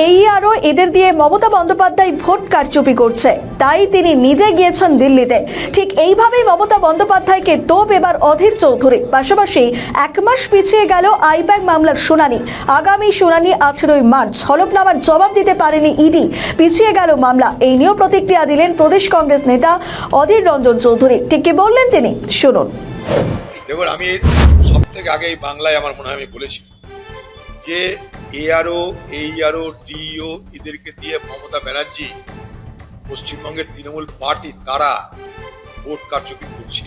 এইআরও এদের দিয়ে মমতা বন্দ্যোপাধ্যায় ভোট কারচুপি করছে, তাই তিনি নিজে গিয়েছেন দিল্লিতে। ঠিক এইভাবেই মমতা বন্দ্যোপাধ্যায়কে তোপ এবার অধীর চৌধুরী। পাশাপাশি 1 মাস পিছিয়ে গেল আইপ্যাক মামলার শুনানি। আগামী শুনানি 18ই মার্চ। হলফনামার জবাব দিতে পারেনি ইডি, পিছিয়ে গেল মামলা। এই নিয়েও প্রতিক্রিয়া দিলেন প্রদেশ কংগ্রেস নেতা অধীর রঞ্জন চৌধুরী। ঠিক কি বললেন তিনি, শুনুন। দেখুন, আমি সব থেকে আগে বাংলায় আমার মনে হয় আমি বলেছি যে এইআরও ডিও এদেরকে দিয়ে মমতা ব্যানার্জি পশ্চিমবঙ্গের তৃণমূল পার্টি তারা ভোট কারচুপি করছে।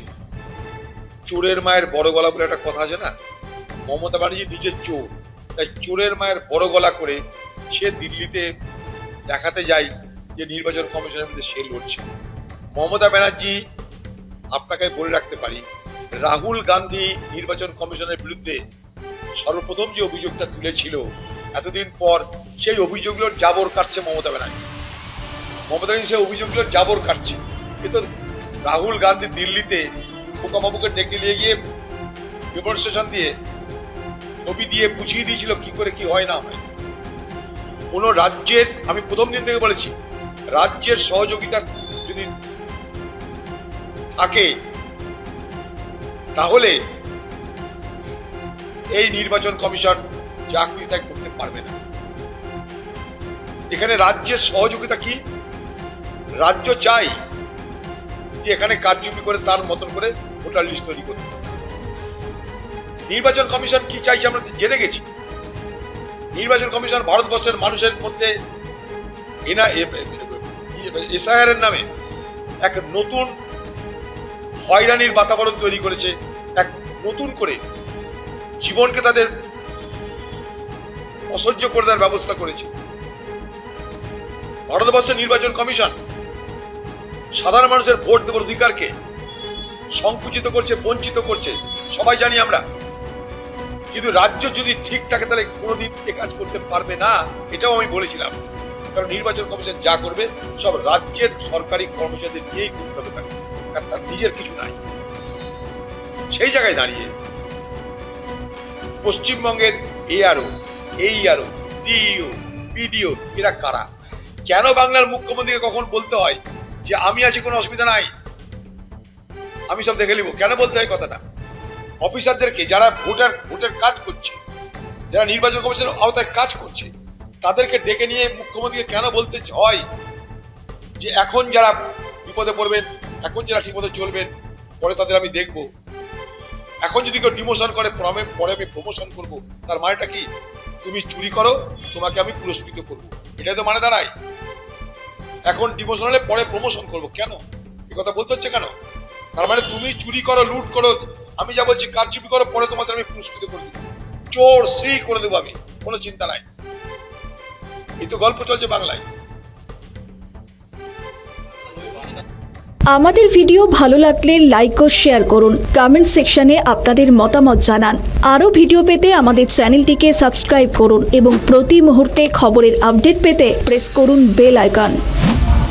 চোরের মায়ের বড় গলা বলে একটা কথা আছে না, মমতা ব্যানার্জি নিজের চোর, তাই চোরের মায়ের বড় গলা করে সে দিল্লিতে দেখাতে যায় যে নির্বাচন কমিশনের মধ্যে সে লড়ছে। মমতা ব্যানার্জি, আপনাকে বলে রাখতে পারি, রাহুল গান্ধী নির্বাচন কমিশনের বিরুদ্ধে সর্বপ্রথম যে অভিযোগটা তুলেছিল, এতদিন পর সেই অভিযোগগুলোর জাবর কাটছে মমতা ব্যানার্জি। মমতা ব্যানার্জি সেই অভিযোগগুলোর জাবর কাটছে। কিন্তু রাহুল গান্ধী দিল্লিতে খোকাবাবুকে ডেকে নিয়ে গিয়ে ডেমনস্ট্রেশন দিয়ে ছবি দিয়ে বুঝিয়ে দিয়েছিল কি করে কি হয় না হয়। কোন রাজ্যের, আমি প্রথম দিন থেকে বলেছি, রাজ্যের সহযোগিতা যদি থাকে তাহলে এই নির্বাচন কমিশন যা খুশি তাই করতে পারবে না। এখানে রাজ্যের সহযোগিতা কি? রাজ্য চাই যে এখানে কারচুপি করে তার মতন করে ভোটার লিস্ট তৈরি করতে। নির্বাচন কমিশন কি চাইছে আমরা জেনে গেছি। নির্বাচন কমিশন ভারতবর্ষের মানুষের মধ্যে এসআইআর এর নামে এক নতুন হয়রানির বাতাবরণ তৈরি করেছে, এক নতুন করে জীবনকে তাদের অসহ্য করে দেওয়ার ব্যবস্থা করেছে। ভারতবর্ষের নির্বাচন কমিশন সাধারণ মানুষের ভোট দেওয়ার অধিকারকে সংকুচিত করছে, বঞ্চিত করছে, সবাই জানি আমরা। কিন্তু রাজ্য যদি ঠিক থাকে তাহলে কোনোদিন এ কাজ করতে পারবে না, এটাও আমি বলেছিলাম। কারণ নির্বাচন কমিশন যা করবে সব রাজ্যের সরকারি কর্মচারীদের নিয়েই করতে হবে তাকে, কারণ তার নিজের কিছু নাই। সেই জায়গায় দাঁড়িয়ে পশ্চিমবঙ্গের এইআরও ডিও পিডিও এরা কারা? কেন বাংলার মুখ্যমন্ত্রীকে কখন বলতে হয় যে আমি আছি, কোনো অসুবিধা নাই, আমি সব দেখে নিব? কেন বলতে হয় কথাটা? অফিসারদেরকে, যারা ভোটের কাজ করছে, যারা নির্বাচন কমিশনের আওতায় কাজ করছে, তাদেরকে ডেকে নিয়ে মুখ্যমন্ত্রীকে কেন বলতে হয় যে এখন যারা বিপদে পড়বেন, এখন যারা ঠিকমতো চলবেন, পরে তাদের আমি দেখব। এখন যদি কেউ ডিমোশন করে পরে আমি প্রমোশন করব, তার মানেটা কি? তুমি চুরি করো, তোমাকে আমি পুরস্কৃত করব, এটাই তো মানে দাঁড়ায়। এখন ডিমোশন হলে পরে প্রমোশন করব, কেন এ কথা বলতে হচ্ছে কেন? তার মানে তুমি চুরি করো, লুট করো, আমি যা বলছি কারচুপি করো, পরে তোমাদের আমি পুরস্কৃত করে দেবো, চোর শ্রী করে দেবো আমি, কোনো চিন্তা নাই। এই তো গল্প চলছে বাংলায়। আমাদের ভিডিও ভালো লাগলে লাইক ও শেয়ার করুন, কমেন্ট সেকশনে আপনাদের মতামত জানান। আরও ভিডিও পেতে আমাদের চ্যানেলটিকে সাবস্ক্রাইব করুন এবং প্রতি মুহূর্তে খবরের আপডেট পেতে প্রেস করুন বেল আইকন।